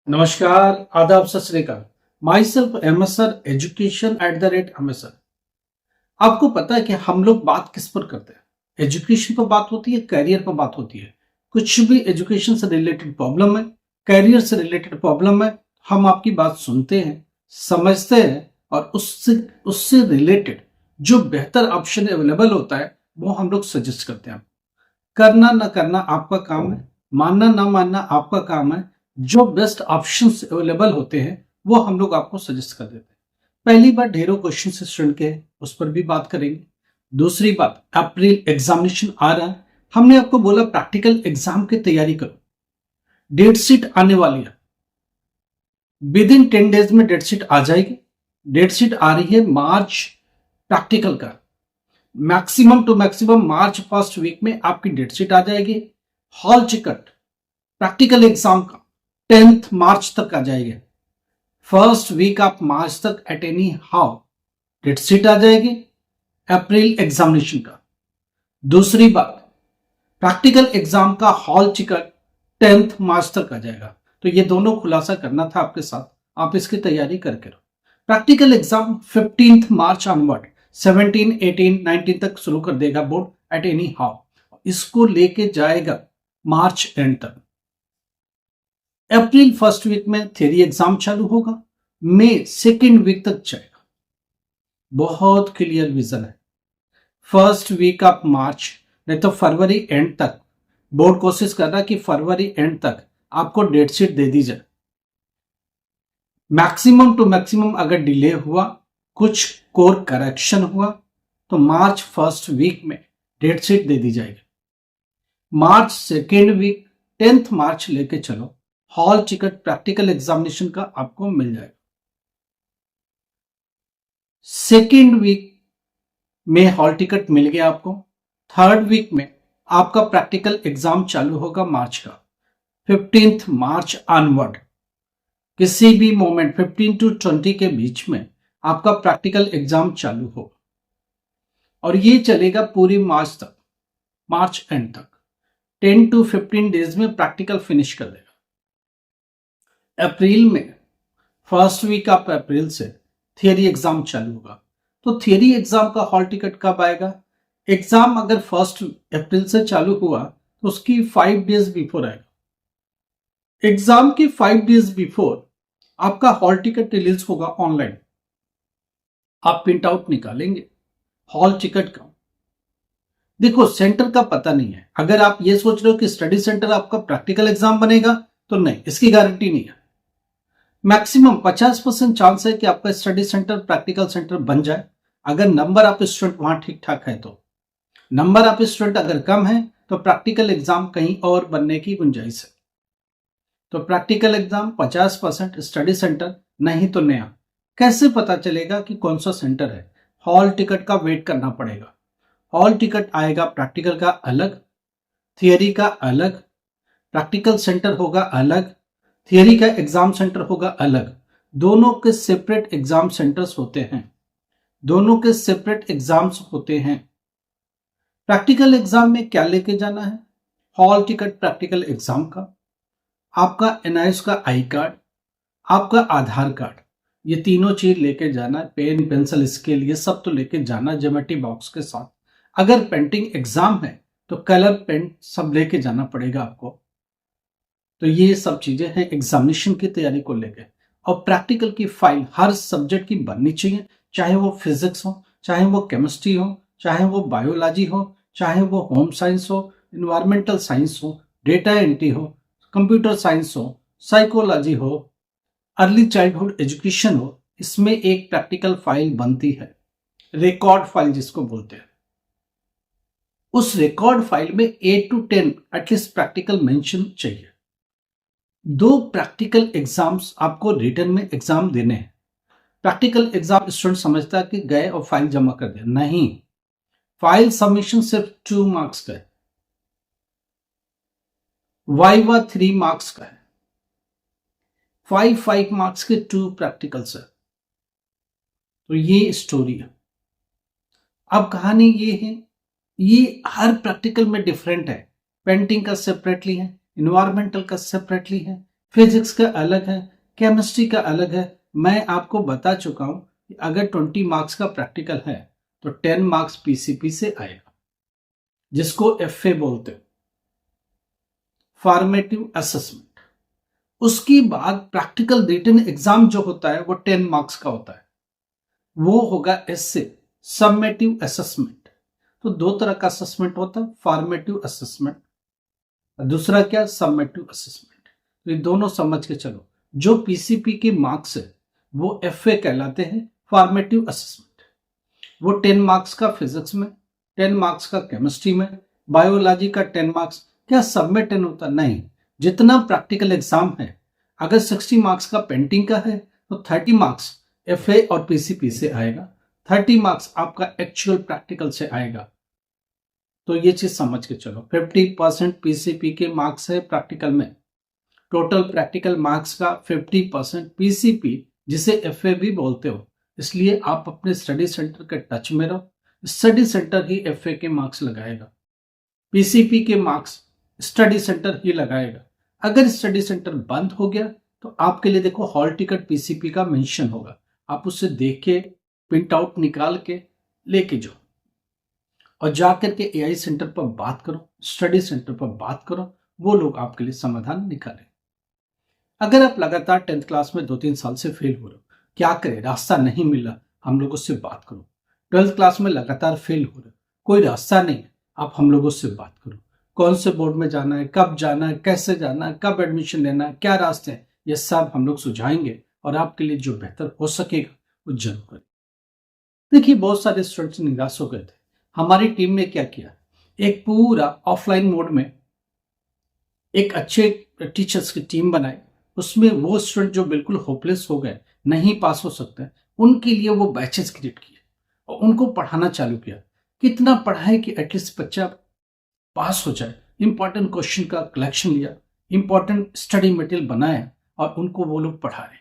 नमस्कार, आदाब, सत श्री अकाल। My self MSR education @MSR। आपको पता है कि हम लोग बात किस पर करते हैं? एजुकेशन पर बात होती है, करियर पर बात होती है। कुछ भी एजुकेशन से रिलेटेड प्रॉब्लम है, करियर से रिलेटेड प्रॉब्लम है, हम आपकी बात सुनते हैं, समझते हैं और उससे उससे रिलेटेड जो बेहतर ऑप्शन अवेलेबल होता है वो हम लोग सजेस्ट करते हैं। करना ना करना आपका काम है, मानना ना मानना आपका काम है। जो बेस्ट ऑप्शंस अवेलेबल होते हैं वो हम लोग आपको सजेस्ट कर देते हैं। पहली बात, ढेरों क्वेश्चन स्टूडेंट के हैं, उस पर भी बात करेंगे। दूसरी बात, अप्रैल एग्जामिनेशन आ रहा है, हमने आपको बोला प्रैक्टिकल एग्जाम की तैयारी करो। डेट शीट आने वाली है, विद इन 10 डेज में डेट शीट आ जाएगी। डेट शीट आ रही है मार्च प्रैक्टिकल का, maximum to maximum March first week में आपकी डेट शीट आ जाएगी। हॉल टिकट प्रैक्टिकल एग्जाम का 10th मार्च तक आ जाएगी। फर्स्ट वीक ऑफ मार्च तक at any how date sheet आ जाएगी अप्रैल एग्जामिनेशन का। दूसरी बात, प्रैक्टिकल एग्जाम का हॉल टिकट 10th मार्च तक आ जाएगा। तो ये दोनों खुलासा करना था आपके साथ, आप इसकी तैयारी करके रहो। प्रैक्टिकल एग्जाम 15th मार्च ऑनवर्ड 17, 18, 19 तक शुरू कर देगा बोर्ड एट एनी हाउ। इसको लेके जाएगा मार्च एंड तक। अप्रैल फर्स्ट वीक में थियरी एग्जाम चालू होगा, मई सेकेंड वीक तक जाएगा। बहुत क्लियर विजन है। फर्स्ट वीक ऑफ मार्च नहीं तो फरवरी एंड तक बोर्ड कोशिश कर रहा है कि फरवरी एंड तक आपको डेट शीट दे दी जाए। मैक्सिमम टू मैक्सिमम अगर डिले हुआ, कुछ कोर करेक्शन हुआ, तो मार्च फर्स्ट वीक में डेट शीट दे दी जाएगी। मार्च सेकेंड वीक 10th मार्च लेके चलो, हॉल टिकट प्रैक्टिकल एग्जामिनेशन का आपको मिल जाएगा। सेकेंड वीक में हॉल टिकट मिल गया आपको। थर्ड वीक में आपका प्रैक्टिकल एग्जाम चालू होगा मार्च का, 15th मार्च ऑनवर्ड। किसी भी मोमेंट 15 to 20 के बीच में आपका प्रैक्टिकल एग्जाम चालू होगा और ये चलेगा पूरी मार्च तक, मार्च एंड तक। 10 to 15 डेज में प्रैक्टिकल फिनिश कर देगा। अप्रैल में फर्स्ट वीक ऑफ अप्रैल से थियरी एग्जाम चालू होगा। तो थियरी एग्जाम का हॉल टिकट कब आएगा? एग्जाम अगर फर्स्ट अप्रैल से चालू हुआ तो उसकी 5 डेज बिफोर आएगा। एग्जाम की 5 डेज बिफोर आपका हॉल टिकट रिलीज होगा ऑनलाइन। आप प्रिंट आउट निकालेंगे हॉल टिकट का। देखो, सेंटर का पता नहीं है। अगर आप ये सोच रहे हो कि स्टडी सेंटर आपका प्रैक्टिकल एग्जाम बनेगा, तो नहीं, इसकी गारंटी नहीं है। मैक्सिमम 50% चांस है कि आपका स्टडी सेंटर प्रैक्टिकल सेंटर बन जाए, अगर नंबर ऑफ स्टूडेंट वहां ठीक ठाक है तो। नंबर ऑफ स्टूडेंट अगर कम है तो प्रैक्टिकल एग्जाम कहीं और बनने की गुंजाइश है। तो प्रैक्टिकल एग्जाम 50%, स्टडी सेंटर नहीं तो नया। कैसे पता चलेगा कि कौन सा सेंटर है? हॉल टिकट का वेट करना पड़ेगा। हॉल टिकट आएगा, प्रैक्टिकल का अलग, थियरी का अलग। प्रैक्टिकल सेंटर होगा अलग, थियरी का एग्जाम सेंटर होगा अलग। दोनों के सेपरेट एग्जाम सेंटर्स होते हैं, दोनों के सेपरेट एग्जाम्स होते हैं। प्रैक्टिकल एग्जाम में क्या लेके जाना है? हॉल टिकट प्रैक्टिकल एग्जाम का, आपका NIS का आई कार्ड, आपका आधार कार्ड, ये तीनों चीज लेके जाना है। पेन, पेंसिल, स्केल, ये सब तो लेके जाना, ज्योमेट्री बॉक्स के साथ। अगर पेंटिंग एग्जाम है तो कलर पेन सब लेके जाना पड़ेगा आपको। तो ये सब चीजें हैं एग्जामिनेशन की तैयारी को लेकर। और प्रैक्टिकल की फाइल हर सब्जेक्ट की बननी चाहिए, चाहे वो फिजिक्स हो, चाहे वो केमिस्ट्री हो, चाहे वो बायोलॉजी हो, चाहे वो होम साइंस हो, इन्वायरमेंटल साइंस हो, डेटा एंट्री हो, कंप्यूटर साइंस हो, साइकोलॉजी हो, अर्ली चाइल्डहुड एजुकेशन हो। इसमें एक प्रैक्टिकल फाइल बनती है, रिकॉर्ड फाइल जिसको बोलते हैं। उस रिकॉर्ड फाइल में 8 to 10 एटलीस्ट प्रैक्टिकल मेंशन चाहिए। 2 प्रैक्टिकल एग्जाम्स आपको रिटर्न में एग्जाम देने हैं। प्रैक्टिकल एग्जाम स्टूडेंट समझता है कि गए और फाइल जमा कर दिया, नहीं। फाइल सबमिशन सिर्फ 2 मार्क्स का है, वाइवा 3 मार्क्स का है, 5 मार्क्स के 2 प्रैक्टिकल्स है। तो ये स्टोरी है। अब कहानी ये है, ये हर प्रैक्टिकल में डिफरेंट है। पेंटिंग का सेपरेटली है, इन्वायरमेंटल का सेपरेटली है, फिजिक्स का अलग है, केमिस्ट्री का अलग है। मैं आपको बता चुका हूं कि अगर 20 मार्क्स का प्रैक्टिकल है तो 10 मार्क्स पीसीपी से आएगा, जिसको एफए बोलते हो, फॉर्मेटिव असेसमेंट। उसके बाद प्रैक्टिकल रिटन एग्जाम जो होता है वो 10 मार्क्स का होता है, वो होगा एसए, सबमेटिव असेसमेंट। तो दो तरह का असेसमेंट होता है, फॉर्मेटिव असेसमेंट, दूसरा क्या, सबमेटिव असेसमेंट। तो ये दोनों समझ के चलो। जो पीसीपी के मार्क्स है वो एफए कहलाते हैं, फॉर्मेटिव असेसमेंट। वो 10 मार्क्स का फिजिक्स में, 10 मार्क्स का केमिस्ट्री में, बायोलॉजी का 10 मार्क्स। क्या सब में 10 होता? नहीं। जितना प्रैक्टिकल एग्जाम है, अगर 60 मार्क्स का पेंटिंग का है तो 30 मार्क्स एफए और पीसीपी से आएगा, 30 मार्क्स आपका एक्चुअल प्रैक्टिकल से आएगा। तो ये चीज समझ के चलो। 50% पीसीपी के मार्क्स है प्रैक्टिकल में, टोटल प्रैक्टिकल मार्क्स का 50% पीसीपी, जिसे एफए भी बोलते हो। इसलिए आप अपने स्टडी सेंटर के टच में रहो, स्टडी सेंटर ही एफए के मार्क्स लगाएगा, पीसीपी के मार्क्स स्टडी सेंटर ही लगाएगा। अगर स्टडी सेंटर बंद हो गया तो आपके लिए देखो हॉल टिकट पीसीपी का मेंशन होगा, आप उससे देख के प्रिंट आउट निकाल के लेके जाओ और जाकर के एआई सेंटर पर बात करो, स्टडी सेंटर पर बात करो, वो लोग आपके लिए समाधान निकालें। अगर आप लगातार 10th क्लास में 2-3 साल से फेल हो रहे हो, क्या करें, रास्ता नहीं मिला, हम लोगों से बात करो। 12th क्लास में लगातार फेल हो रहे हो, कोई रास्ता नहीं है, आप हम लोगों से बात करो। कौन से बोर्ड में जाना है, कब जाना है, कैसे जाना है, कब एडमिशन लेना है, क्या रास्ते हैं, ये सब हम लोग सुझाएंगे और आपके लिए जो बेहतर हो सकेगा वो जरूर करें। देखिए, बहुत सारे स्टूडेंट्स निराश हो गए थे। हमारी टीम ने क्या किया, एक पूरा ऑफलाइन मोड में एक अच्छे टीचर्स की टीम बनाई। उसमें वो स्टूडेंट जो बिल्कुल होपलेस हो गए, नहीं पास हो सकते, उनके लिए वो बैचेस क्रिएट किए और उनको पढ़ाना चालू किया। कितना पढ़ाए कि एटलीस्ट बच्चा पास हो जाए। इंपॉर्टेंट क्वेश्चन का कलेक्शन लिया, इंपॉर्टेंट स्टडी मटेरियल बनाया और उनको वो लोग पढ़ा रहे।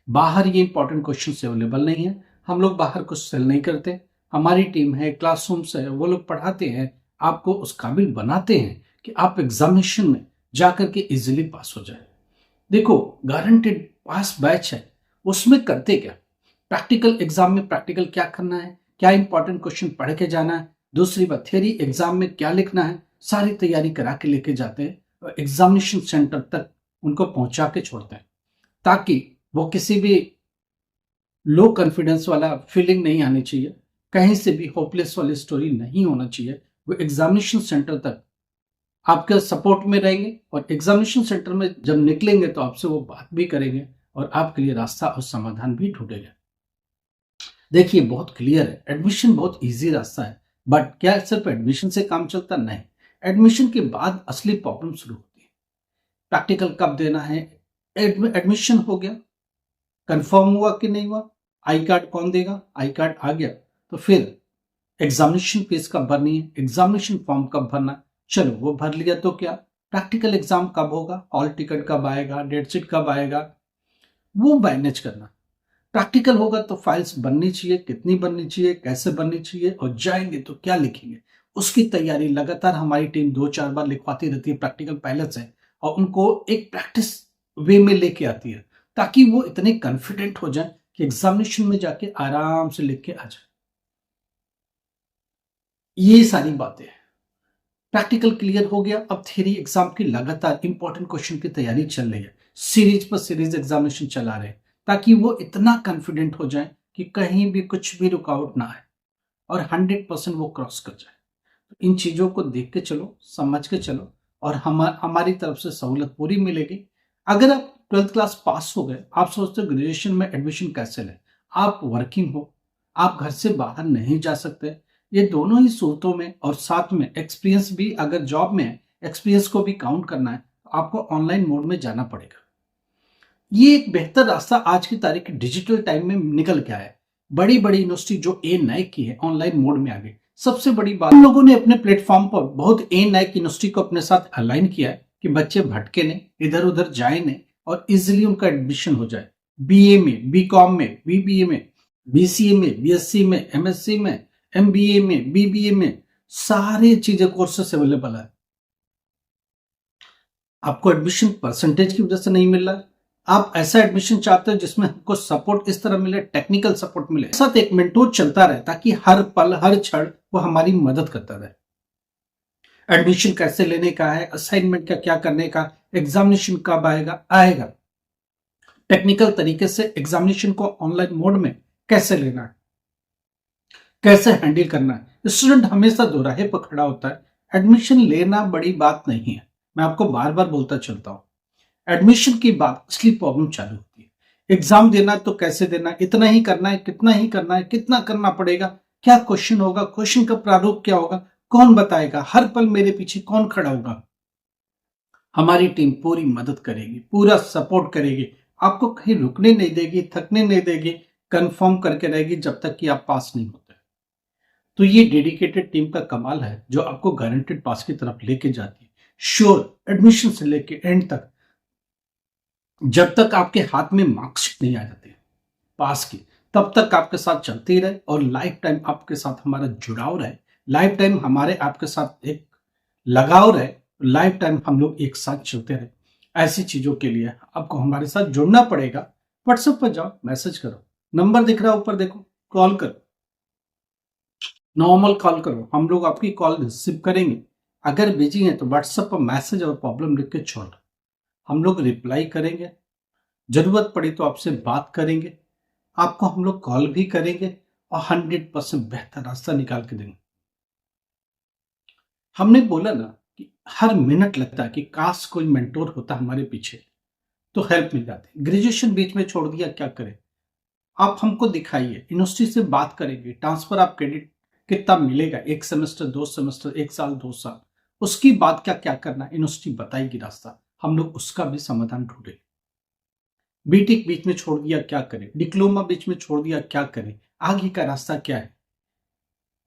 बाहर ये इंपॉर्टेंट क्वेश्चन अवेलेबल नहीं है, हम लोग बाहर कुछ सेल नहीं करते। हमारी टीम है, क्लासरूम्स है, वो लोग पढ़ाते हैं, आपको उस काबिल बनाते हैं कि आप एग्जामिनेशन में जाकर के इजीली पास हो जाए। देखो, गारंटेड पास बैच है, उसमें करते क्या, प्रैक्टिकल एग्जाम में प्रैक्टिकल क्या करना है, क्या इंपॉर्टेंट क्वेश्चन पढ़ के जाना है, दूसरी बात थ्योरी एग्जाम में क्या लिखना है, सारी तैयारी करा के लेके जाते हैं और एग्जामिनेशन सेंटर तक उनको पहुंचा के छोड़ते हैं, ताकि वो किसी भी लो कॉन्फिडेंस वाला फीलिंग नहीं आनी चाहिए, कहीं से भी होपलेस वाली स्टोरी नहीं होना चाहिए। वो एग्जामिनेशन सेंटर तक आपके सपोर्ट में रहेंगे और एग्जामिनेशन सेंटर में जब निकलेंगे तो आपसे वो बात भी करेंगे और आपके लिए रास्ता और समाधान भी ढूंढेगा। देखिए, बहुत क्लियर है, एडमिशन बहुत इजी रास्ता है, बट क्या सिर्फ एडमिशन से काम चलता? नहीं। एडमिशन के बाद असली प्रॉब्लम शुरू होती है। प्रैक्टिकल कब देना है, एडमिशन हो गया, कंफर्म हुआ कि नहीं हुआ, आई कार्ड कौन देगा, आई कार्ड आ गया तो फिर एग्जामिनेशन फीस कब भरनी है, एग्जामिनेशन फॉर्म कब भरना, चलो वो भर लिया तो क्या, प्रैक्टिकल एग्जाम कब होगा, हॉल टिकट कब आएगा, डेट शीट कब आएगा, वो मैनेज करना। प्रैक्टिकल होगा तो फाइल्स बननी चाहिए, कितनी बननी चाहिए, कैसे बननी चाहिए, और जाएंगे तो क्या लिखेंगे, उसकी तैयारी लगातार हमारी टीम 2-4 बार लिखवाती रहती है प्रैक्टिकल पहले से, और उनको एक प्रैक्टिस वे में लेके आती है, ताकि वो इतने कॉन्फिडेंट हो जाए कि एग्जामिनेशन में जाके आराम से लिख के आ जाए। ये सारी बातें हैं। प्रैक्टिकल क्लियर हो गया, अब थ्योरी एग्जाम की लगातार इंपॉर्टेंट क्वेश्चन की तैयारी चल रही है, सीरीज पर सीरीज एग्जामिनेशन चला रहे हैं, ताकि वो इतना कॉन्फिडेंट हो जाए कि कहीं भी कुछ भी रुकावट ना आए और 100% वो क्रॉस कर जाए। तो इन चीजों को देख के चलो, समझ के चलो, और हमारी तरफ से सहूलत पूरी मिलेगी। अगर आप 12th क्लास पास हो गए, आप सोचते हो ग्रेजुएशन में एडमिशन कैसे लें, आप वर्किंग हो, आप घर से बाहर नहीं जा सकते, ये दोनों ही सूरतों में, और साथ में एक्सपीरियंस भी, अगर जॉब में है एक्सपीरियंस को भी काउंट करना है तो आपको ऑनलाइन मोड में जाना पड़ेगा। ये एक बेहतर रास्ता आज की तारीख डिजिटल टाइम में निकल के आया है। बड़ी बड़ी यूनिवर्सिटी जो ए नाइक की है ऑनलाइन मोड में आ गई। सबसे बड़ी बात, हम लोगों ने अपने प्लेटफॉर्म पर बहुत ए नाइक यूनिवर्सिटी को अपने साथ अलाइन किया है कि बच्चे भटके नहीं, इधर उधर जाए नहीं, और इजिली उनका एडमिशन हो जाए। बीए में, बीकॉम में, बीबीए में, बीसीए में, बीएससी में, एमएससी में, एमबीए में, बीबीए में, सारे चीजें कोर्सेस अवेलेबल है। आपको एडमिशन परसेंटेज की वजह से नहीं मिल रहा है, आप ऐसा एडमिशन चाहते हो जिसमें हमको सपोर्ट इस तरह मिले, टेक्निकल सपोर्ट मिले, साथ एक मेंटोर चलता रहे ताकि हर पल हर क्षण वो हमारी मदद करता रहे। एडमिशन कैसे लेने का है, असाइनमेंट का क्या करने का, एग्जामिनेशन कब आएगा, टेक्निकल तरीके से एग्जामिनेशन को ऑनलाइन मोड में कैसे लेना है, कैसे हैंडल करना है। स्टूडेंट हमेशा दोराहे पर खड़ा होता है। एडमिशन लेना बड़ी बात नहीं है, मैं आपको बार बार बोलता चलता हूं। एडमिशन की बात असली प्रॉब्लम चालू होती है। एग्जाम देना है तो कैसे देना है, इतना ही करना है, कितना ही करना है, कितना करना पड़ेगा, क्या क्वेश्चन होगा, क्वेश्चन का प्रारूप क्या होगा, कौन बताएगा, हर पल मेरे पीछे कौन खड़ा होगा। हमारी टीम पूरी मदद करेगी, पूरा सपोर्ट करेगी, आपको कहीं रुकने नहीं देगी, थकने नहीं देगी, कंफर्म करके रहेगी जब तक कि आप पास नहीं होते। तो ये डेडिकेटेड टीम का कमाल है जो आपको गारंटेड पास की तरफ लेके जाती है। श्योर एडमिशन से लेके एंड तक, जब तक आपके हाथ में मार्क्स नहीं आ जाते पास की, तब तक आपके साथ चलती रहे और लाइफ टाइम आपके साथ हमारा जुड़ाव रहे, लाइफ टाइम हमारे आपके साथ एक लगाव रहे, लाइफ टाइम हम लोग एक साथ चलते रहे। ऐसी चीजों के लिए आपको हमारे साथ जुड़ना पड़ेगा। व्हाट्सएप पर जाओ, मैसेज करो, नंबर दिख रहा है ऊपर देखो, कॉल करो, नॉर्मल कॉल करो, हम लोग आपकी कॉल रिसीव करेंगे। अगर बिजी हैं तो व्हाट्सएप पर मैसेज और प्रॉब्लम लिख के छोड़ दो, हम लोग रिप्लाई करेंगे, जरूरत पड़ी तो आपसे बात करेंगे, आपको हम लोग कॉल भी करेंगे और 100% बेहतर रास्ता निकाल के देंगे। हमने बोला ना कि हर मिनट लगता है कि काश कोई मेंटोर होता हमारे पीछे तो हेल्प मिल जाती। ग्रेजुएशन बीच में छोड़ दिया, क्या करें, आप हमको दिखाइए, यूनिवर्सिटी से बात करेंगे, ट्रांसफर आप क्रेडिट कितना मिलेगा, 1 सेमेस्टर 2 सेमेस्टर, 1 साल 2 साल, उसकी बाद क्या क्या करना यूनिवर्सिटी बताएगी रास्ता, हम लोग उसका भी समाधान ढूंढेंगे। बीटेक बीच में छोड़ दिया क्या करें, डिप्लोमा बीच में छोड़ दिया क्या करें, आगे का रास्ता क्या है,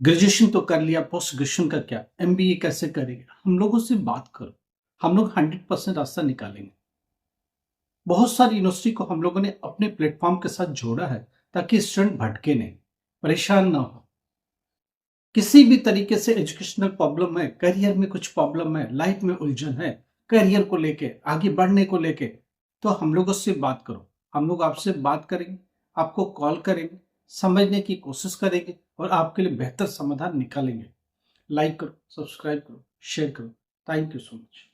ग्रेजुएशन तो कर लिया, पोस्ट ग्रेजुएशन का क्या, एमबीए कैसे करेंगे, हम लोगों से बात करो, हम लोग 100% रास्ता निकालेंगे। बहुत सारी यूनिवर्सिटी को हम लोगों ने अपने प्लेटफॉर्म के साथ जोड़ा है ताकि स्टूडेंट भटके नहीं, परेशान ना हो। किसी भी तरीके से एजुकेशनल प्रॉब्लम है, करियर में कुछ प्रॉब्लम है, लाइफ में उलझन है, करियर को लेके, आगे बढ़ने को लेके, तो हम लोगों से बात करो, हम लोग आपसे बात करेंगे, आपको कॉल करेंगे, समझने की कोशिश करेंगे और आपके लिए बेहतर समाधान निकालेंगे। लाइक करो, सब्सक्राइब करो, शेयर करो। Thank you so much.